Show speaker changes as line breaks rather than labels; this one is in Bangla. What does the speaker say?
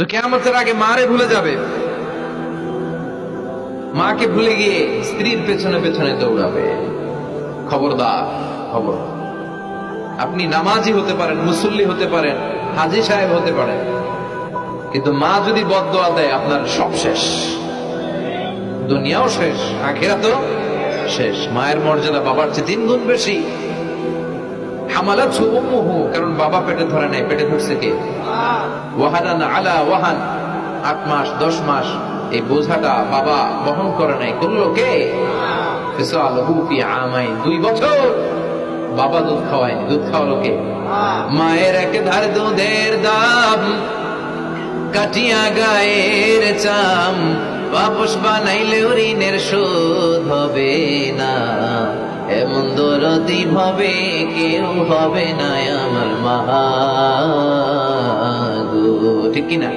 তো কিয়ামতের আগে মারে ভুলে যাবে, মাকে ভুলে গিয়ে স্ত্রীর পেছনে পেছনে দৌড়াবে। খবরদার, খবর। আপনি নামাজি হতে পারেন, মুসল্লি হতে পারেন, হাজী সাহেব হতে পারেন, কিন্তু মা যদি বদদোয়া দেয় আপনার সব শেষ, দুনিয়াও শেষ, আখিরাতও শেষ। মায়ের মর্যাদা বাবার চেয়ে 3 গুণ বেশি। হামালাতহু উম্মুহু, কারণ বাবা পেটে ধরে নাই, পেটে ধরছে কে? ওয়াহানান আলা ওয়াহান, 8 মাস 10 মাস এই বোঝাটা বাবা বহন করে নাই, করলো কে? ফিসালুহু ফি আমাইন, 2 বছর বাবা দুধ খাওয়ায়নি, দুধ খাওয়ালো কে? মায়ের এক ধার দুধের দাম কাটিয়া গায়ের চাম, বাপস বানাইলেও ঋণের শোধ হবে না, এমন দরদি ভাবে কেউ হবে না আমার মা গো। ঠিক কিনা?